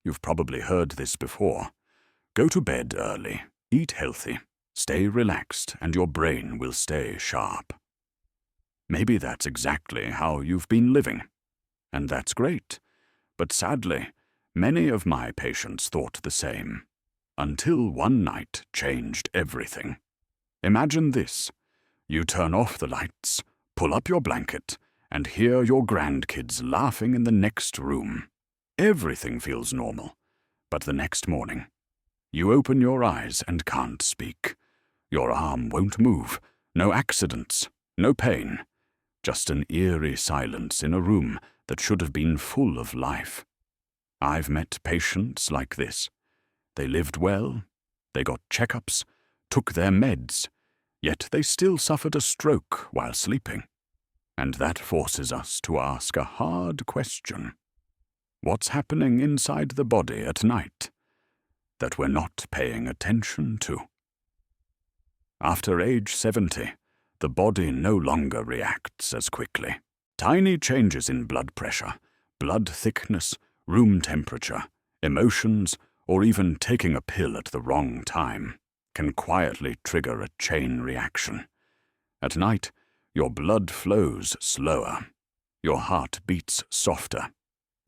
You've probably heard this before. Go to bed early, eat healthy, stay relaxed, and your brain will stay sharp. Maybe that's exactly how you've been living. And that's great. But sadly, many of my patients thought the same. Until one night changed everything. Imagine this. You turn off the lights, pull up your blanket, and hear your grandkids laughing in the next room. Everything feels normal. But the next morning, you open your eyes and can't speak. Your arm won't move. No accidents. No pain. Just an eerie silence in a room that should have been full of life. I've met patients like this. They lived well. They got checkups, took their meds, yet they still suffered a stroke while sleeping. And that forces us to ask a hard question. What's happening inside the body at night that we're not paying attention to? After age 70, the body no longer reacts as quickly. Tiny changes in blood pressure, blood thickness, room temperature, emotions, or even taking a pill at the wrong time can quietly trigger a chain reaction. At night, your blood flows slower, your heart beats softer,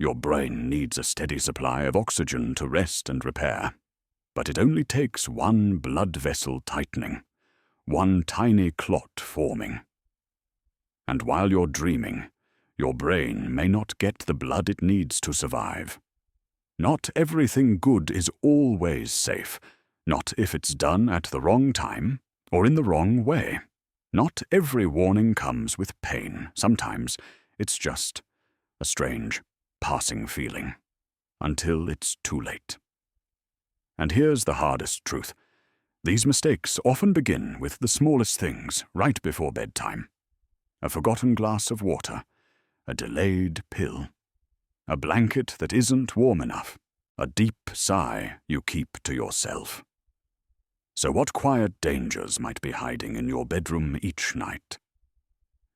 your brain needs a steady supply of oxygen to rest and repair. But it only takes one blood vessel tightening, one tiny clot forming. And while you're dreaming, your brain may not get the blood it needs to survive. Not everything good is always safe, not if it's done at the wrong time or in the wrong way. Not every warning comes with pain. Sometimes it's just a strange, passing feeling, until it's too late. And here's the hardest truth. These mistakes often begin with the smallest things right before bedtime. A forgotten glass of water, a delayed pill, a blanket that isn't warm enough, a deep sigh you keep to yourself. So what quiet dangers might be hiding in your bedroom each night?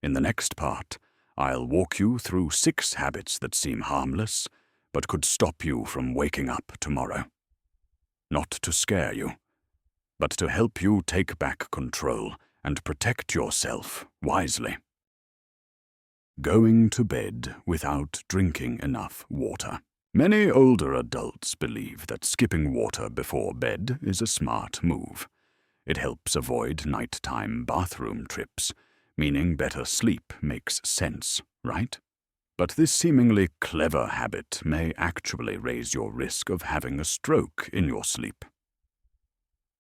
In the next part, I'll walk you through 6 habits that seem harmless, but could stop you from waking up tomorrow. Not to scare you, but to help you take back control and protect yourself wisely. Going to bed without drinking enough water. Many older adults believe that skipping water before bed is a smart move. It helps avoid nighttime bathroom trips, meaning better sleep makes sense, right? But this seemingly clever habit may actually raise your risk of having a stroke in your sleep.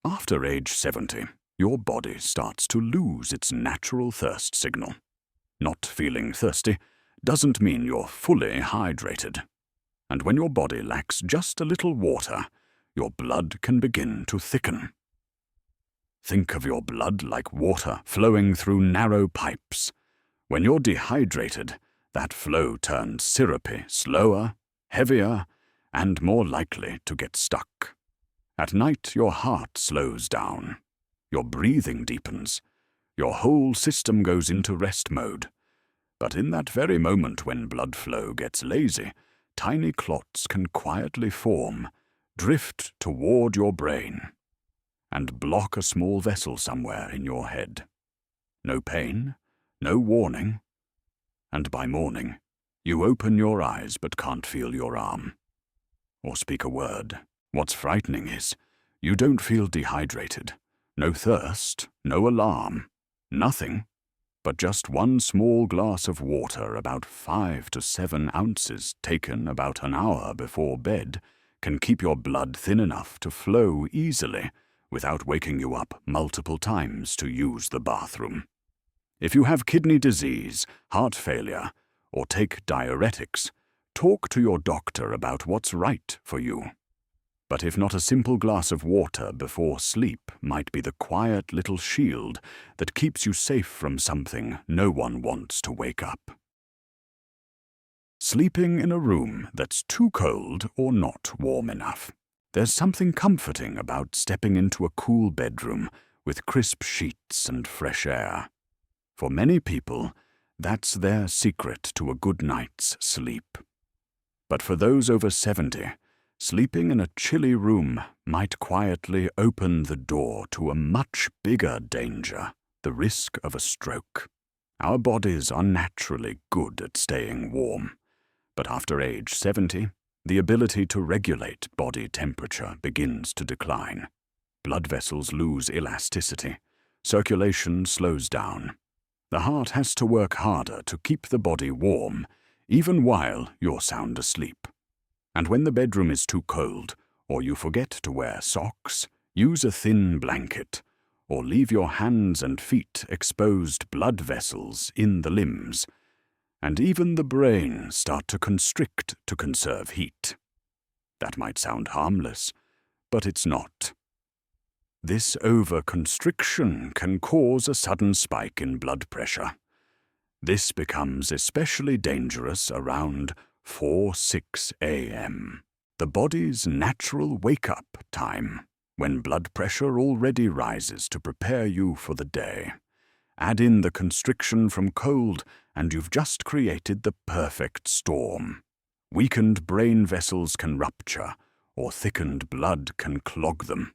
After age 70, your body starts to lose its natural thirst signal. Not feeling thirsty doesn't mean you're fully hydrated. And when your body lacks just a little water, your blood can begin to thicken. Think of your blood like water flowing through narrow pipes. When you're dehydrated, that flow turns syrupy, slower, heavier, and more likely to get stuck. At night, your heart slows down. Your breathing deepens. Your whole system goes into rest mode. But in that very moment when blood flow gets lazy, tiny clots can quietly form, drift toward your brain, and block a small vessel somewhere in your head. No pain, no warning, and by morning, you open your eyes but can't feel your arm, or speak a word. What's frightening is, you don't feel dehydrated. No thirst, no alarm, nothing, but just one small glass of water about 5 to 7 ounces taken about an hour before bed can keep your blood thin enough to flow easily without waking you up multiple times to use the bathroom. If you have kidney disease, heart failure, or take diuretics, talk to your doctor about what's right for you. But if not, a simple glass of water before sleep might be the quiet little shield that keeps you safe from something no one wants to wake up. Sleeping in a room that's too cold or not warm enough. There's something comforting about stepping into a cool bedroom with crisp sheets and fresh air. For many people, that's their secret to a good night's sleep. But for those over 70, Sleeping in a chilly room might quietly open the door to a much bigger danger, the risk of a stroke. Our bodies are naturally good at staying warm, but after age 70, the ability to regulate body temperature begins to decline. Blood vessels lose elasticity, circulation slows down. The heart has to work harder to keep the body warm, even while you're sound asleep. And when the bedroom is too cold, or you forget to wear socks, use a thin blanket, or leave your hands and feet exposed blood vessels in the limbs, and even the brain start to constrict to conserve heat. That might sound harmless, but it's not. This overconstriction can cause a sudden spike in blood pressure. This becomes especially dangerous around 4-6 a.m., the body's natural wake-up time, when blood pressure already rises to prepare you for the day. Add in the constriction from cold, and you've just created the perfect storm. Weakened brain vessels can rupture, or thickened blood can clog them.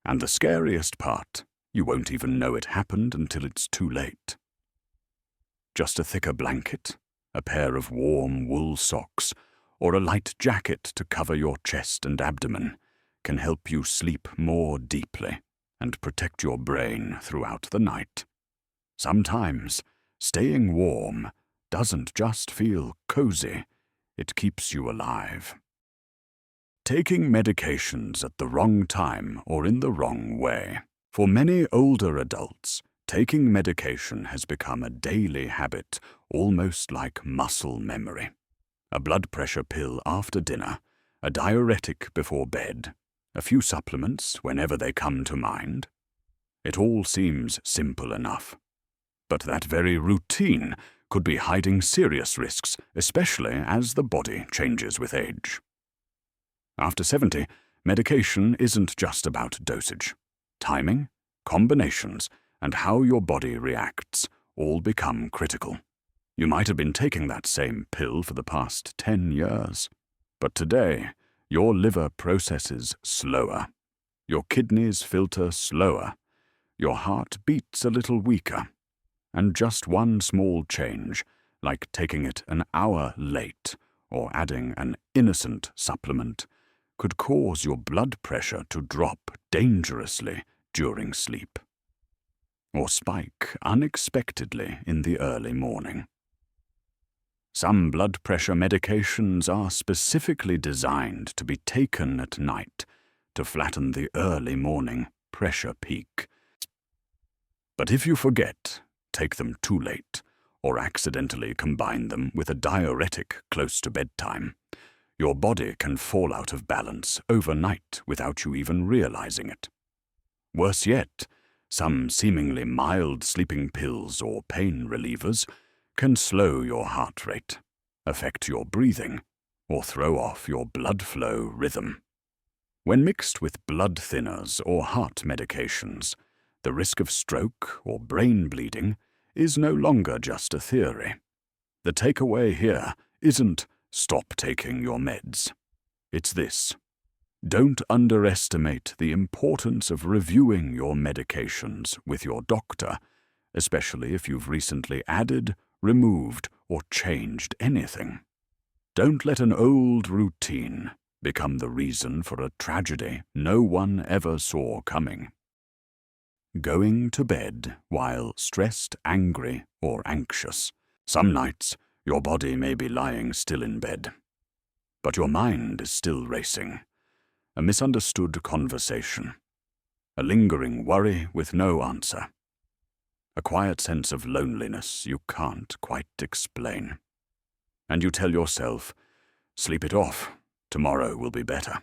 And the scariest part, you won't even know it happened until it's too late. Just a thicker blanket, a pair of warm wool socks, or a light jacket to cover your chest and abdomen can help you sleep more deeply and protect your brain throughout the night. Sometimes, staying warm doesn't just feel cozy, it keeps you alive. Taking medications at the wrong time or in the wrong way. For many older adults, taking medication has become a daily habit, almost like muscle memory. A blood pressure pill after dinner, a diuretic before bed, a few supplements whenever they come to mind. It all seems simple enough. But that very routine could be hiding serious risks, especially as the body changes with age. After 70, medication isn't just about dosage. Timing, combinations, and how your body reacts all become critical. You might have been taking that same pill for the past 10 years, but today, your liver processes slower, your kidneys filter slower, your heart beats a little weaker, and just one small change, like taking it an hour late or adding an innocent supplement, could cause your blood pressure to drop dangerously during sleep, or spike unexpectedly in the early morning. Some blood pressure medications are specifically designed to be taken at night to flatten the early morning pressure peak. But if you forget, take them too late, or accidentally combine them with a diuretic close to bedtime, your body can fall out of balance overnight without you even realizing it. Worse yet, some seemingly mild sleeping pills or pain relievers can slow your heart rate, affect your breathing, or throw off your blood flow rhythm. When mixed with blood thinners or heart medications, the risk of stroke or brain bleeding is no longer just a theory. The takeaway here isn't stop taking your meds. It's this: don't underestimate the importance of reviewing your medications with your doctor, especially if you've recently added, removed, or changed anything. Don't let an old routine become the reason for a tragedy no one ever saw coming. Going to bed while stressed, angry, or anxious. Some nights, your body may be lying still in bed, but your mind is still racing. A misunderstood conversation. A lingering worry with no answer. A quiet sense of loneliness you can't quite explain. And you tell yourself, sleep it off, tomorrow will be better.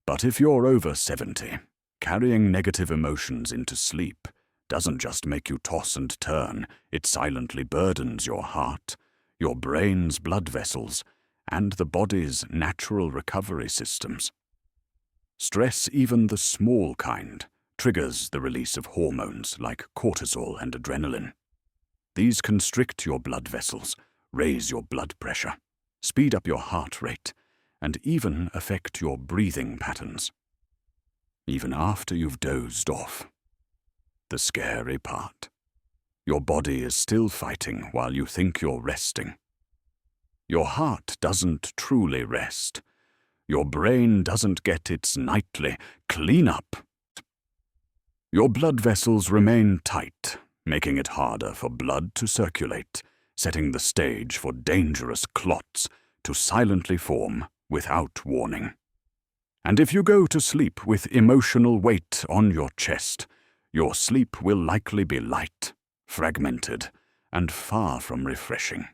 But if you're over 70, carrying negative emotions into sleep doesn't just make you toss and turn, it silently burdens your heart, your brain's blood vessels, and the body's natural recovery systems. Stress, even the small kind, triggers the release of hormones like cortisol and adrenaline. These constrict your blood vessels, raise your blood pressure, speed up your heart rate, and even affect your breathing patterns. Even after you've dozed off. The scary part. Your body is still fighting while you think you're resting. Your heart doesn't truly rest. Your brain doesn't get its nightly clean-up. Your blood vessels remain tight, making it harder for blood to circulate, setting the stage for dangerous clots to silently form without warning. And if you go to sleep with emotional weight on your chest, your sleep will likely be light, fragmented, and far from refreshing.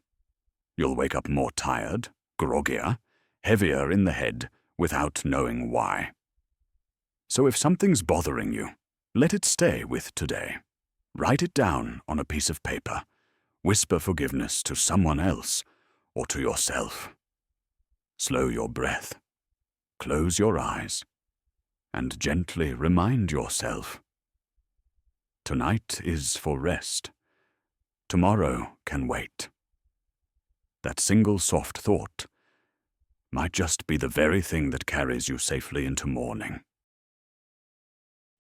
You'll wake up more tired, groggier, heavier in the head, without knowing why. So if something's bothering you, let it stay with today. Write it down on a piece of paper. Whisper forgiveness to someone else or to yourself. Slow your breath. Close your eyes and gently remind yourself. Tonight is for rest. Tomorrow can wait. That single soft thought might just be the very thing that carries you safely into morning.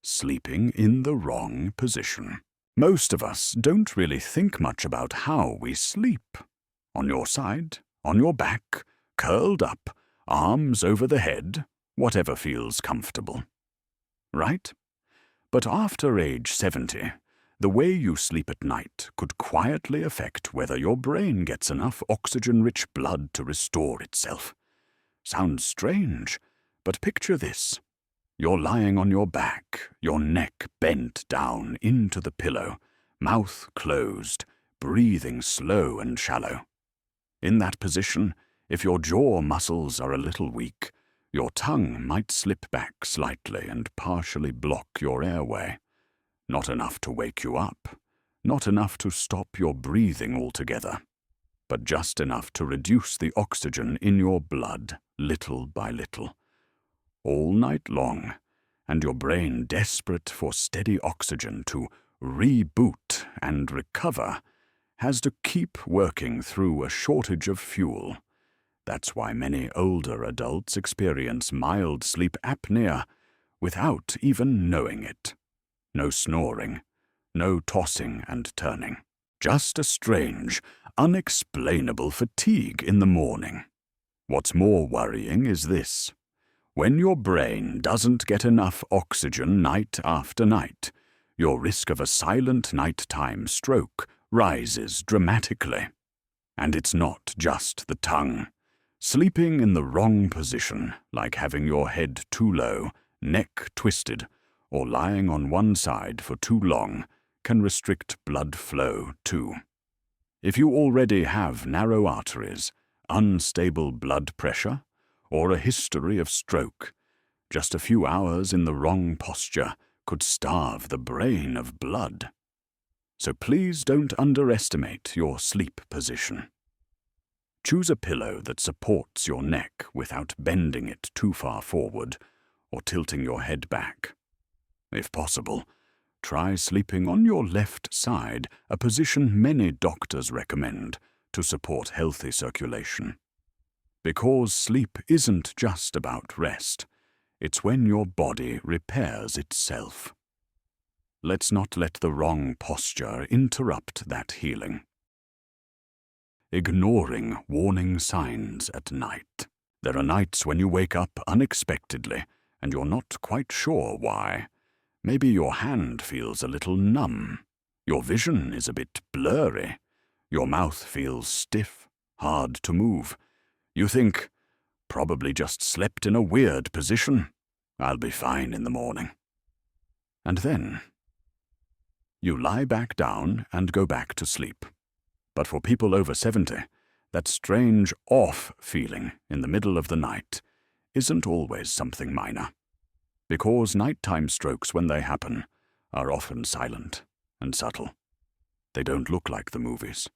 Sleeping in the wrong position. Most of us don't really think much about how we sleep. On your side, on your back, curled up, arms over the head, whatever feels comfortable. Right? But after age 70, the way you sleep at night could quietly affect whether your brain gets enough oxygen-rich blood to restore itself. Sounds strange, but picture this. You're lying on your back, your neck bent down into the pillow, mouth closed, breathing slow and shallow. In that position, if your jaw muscles are a little weak, your tongue might slip back slightly and partially block your airway. Not enough to wake you up, not enough to stop your breathing altogether, but just enough to reduce the oxygen in your blood little by little. All night long, and your brain desperate for steady oxygen to reboot and recover, has to keep working through a shortage of fuel. That's why many older adults experience mild sleep apnea without even knowing it. No snoring, no tossing and turning. Just a strange, unexplainable fatigue in the morning. What's more worrying is this. When your brain doesn't get enough oxygen night after night, your risk of a silent nighttime stroke rises dramatically. And it's not just the tongue. Sleeping in the wrong position, like having your head too low, neck twisted, or lying on one side for too long, can restrict blood flow too. If you already have narrow arteries, unstable blood pressure, or a history of stroke, just a few hours in the wrong posture could starve the brain of blood. So please don't underestimate your sleep position. Choose a pillow that supports your neck without bending it too far forward or tilting your head back. If possible, try sleeping on your left side, a position many doctors recommend to support healthy circulation. Because sleep isn't just about rest, it's when your body repairs itself. Let's not let the wrong posture interrupt that healing. Ignoring warning signs at night. There are nights when you wake up unexpectedly and you're not quite sure why. Maybe your hand feels a little numb. Your vision is a bit blurry. Your mouth feels stiff, hard to move. You think, probably just slept in a weird position. I'll be fine in the morning. And then, you lie back down and go back to sleep. But for people over 70, that strange off feeling in the middle of the night isn't always something minor. Because nighttime strokes, when they happen, are often silent and subtle. They don't look like the movies.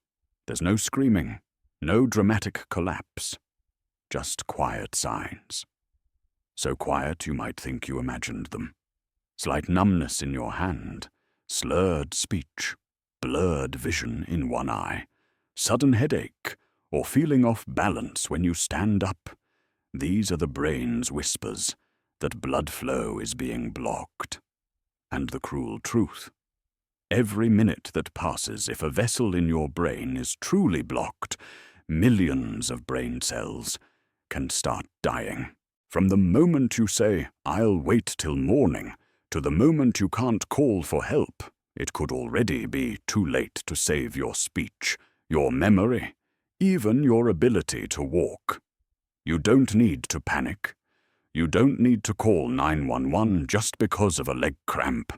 There's no screaming, no dramatic collapse, just quiet signs. So quiet you might think you imagined them. Slight numbness in your hand, slurred speech, blurred vision in one eye, sudden headache, or feeling off balance when you stand up. These are the brain's whispers that blood flow is being blocked. And the cruel truth: every minute that passes, if a vessel in your brain is truly blocked, millions of brain cells can start dying. From the moment you say, "I'll wait till morning," to the moment you can't call for help, it could already be too late to save your speech, your memory, even your ability to walk. You don't need to panic. You don't need to call 911 just because of a leg cramp.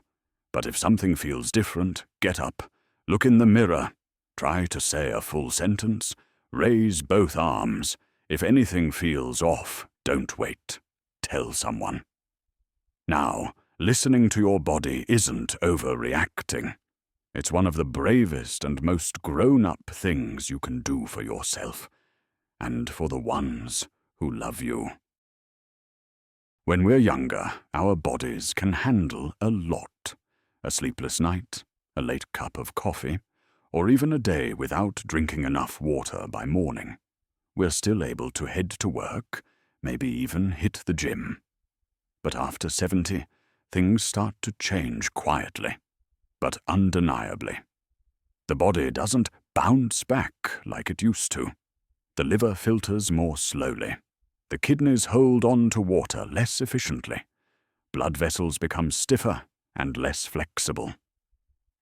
But if something feels different, get up, look in the mirror, try to say a full sentence, raise both arms. If anything feels off, don't wait. Tell someone. Now, listening to your body isn't overreacting. It's one of the bravest and most grown-up things you can do for yourself, and for the ones who love you. When we're younger, our bodies can handle a lot. A sleepless night, a late cup of coffee, or even a day without drinking enough water by morning. We're still able to head to work, maybe even hit the gym. But after 70, things start to change quietly, but undeniably. The body doesn't bounce back like it used to. The liver filters more slowly. The kidneys hold on to water less efficiently. Blood vessels become stiffer and less flexible.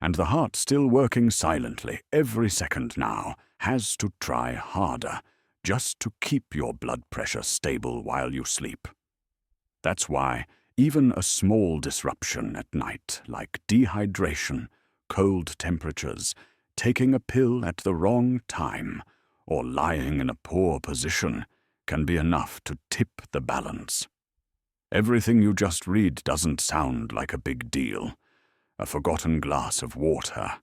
And the heart, still working silently every second now, has to try harder just to keep your blood pressure stable while you sleep. That's why even a small disruption at night, like dehydration, cold temperatures, taking a pill at the wrong time, or lying in a poor position, can be enough to tip the balance. Everything you just read doesn't sound like a big deal. A forgotten glass of water,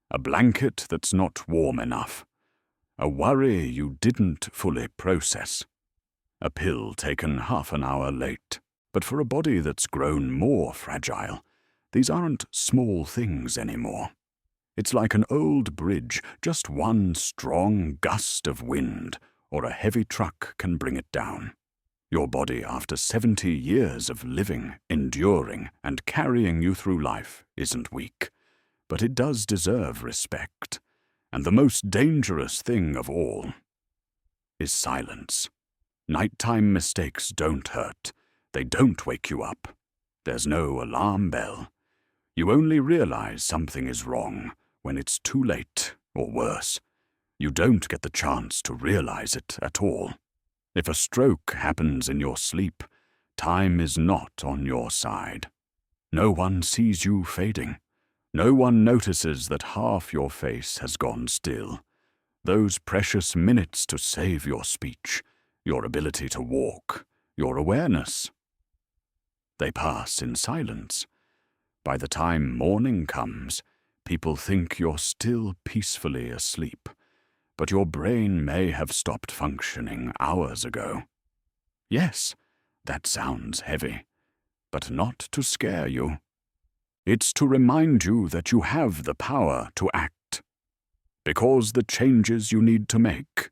a blanket that's not warm enough, a worry you didn't fully process, a pill taken half an hour late. But for a body that's grown more fragile, these aren't small things anymore. It's like an old bridge. Just one strong gust of wind or a heavy truck can bring it down. Your body, after 70 years of living, enduring, and carrying you through life, isn't weak, but it does deserve respect. And the most dangerous thing of all is silence. Nighttime mistakes don't hurt. They don't wake you up. There's no alarm bell. You only realize something is wrong when it's too late, or worse, you don't get the chance to realize it at all. If a stroke happens in your sleep, time is not on your side. No one sees you fading. No one notices that half your face has gone still. Those precious minutes to save your speech, your ability to walk, your awareness, they pass in silence. By the time morning comes, people think you're still peacefully asleep, but your brain may have stopped functioning hours ago. Yes, that sounds heavy, but not to scare you. It's to remind you that you have the power to act. Because the changes you need to make,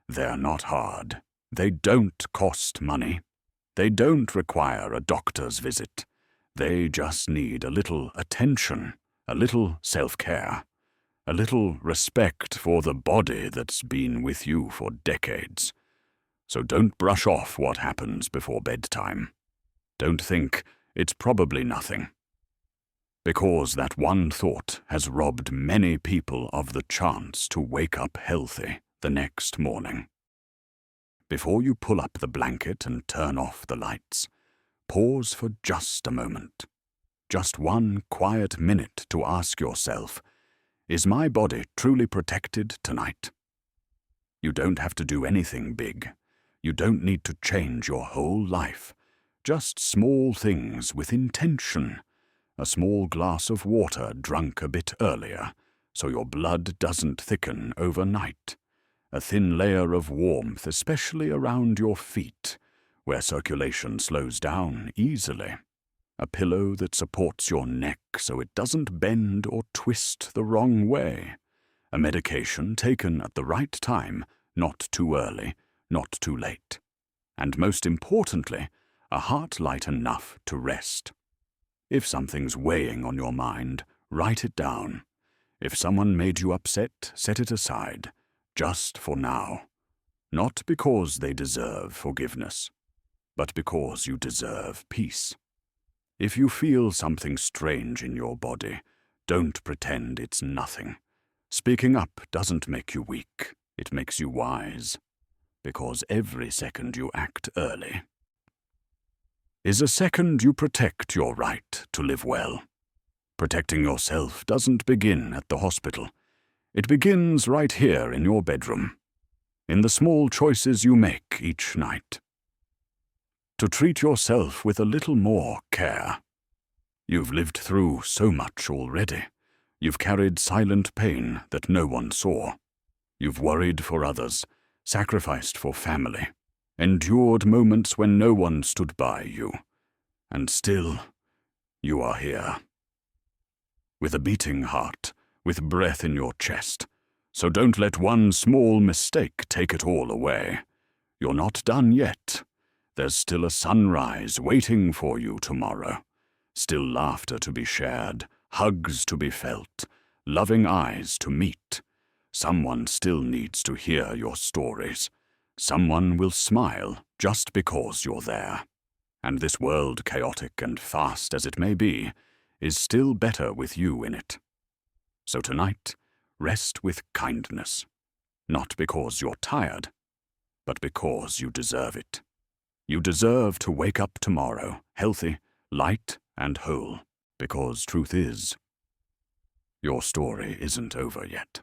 they're not hard. They don't cost money. They don't require a doctor's visit. They just need a little attention, a little self-care, a little respect for the body that's been with you for decades. So don't brush off what happens before bedtime. Don't think it's probably nothing. Because that one thought has robbed many people of the chance to wake up healthy the next morning. Before you pull up the blanket and turn off the lights, pause for just a moment. Just one quiet minute to ask yourself, is my body truly protected tonight? You don't have to do anything big. You don't need to change your whole life. Just small things with intention. A small glass of water drunk a bit earlier, so your blood doesn't thicken overnight. A thin layer of warmth, especially around your feet, where circulation slows down easily. A pillow that supports your neck so it doesn't bend or twist the wrong way. A medication taken at the right time, not too early, not too late. And most importantly, a heart light enough to rest. If something's weighing on your mind, write it down. If someone made you upset, set it aside, just for now. Not because they deserve forgiveness, but because you deserve peace. If you feel something strange in your body, don't pretend it's nothing. Speaking up doesn't make you weak, it makes you wise. Because every second you act early is a second you protect your right to live well. Protecting yourself doesn't begin at the hospital. It begins right here in your bedroom, in the small choices you make each night. To treat yourself with a little more care. You've lived through so much already. You've carried silent pain that no one saw. You've worried for others, sacrificed for family, endured moments when no one stood by you. And still, you are here. With a beating heart, with breath in your chest. So don't let one small mistake take it all away. You're not done yet. There's still a sunrise waiting for you tomorrow. Still laughter to be shared, hugs to be felt, loving eyes to meet. Someone still needs to hear your stories. Someone will smile just because you're there. And this world, chaotic and fast as it may be, is still better with you in it. So tonight, rest with kindness. Not because you're tired, but because you deserve it. You deserve to wake up tomorrow, healthy, light, and whole. Because truth is, your story isn't over yet.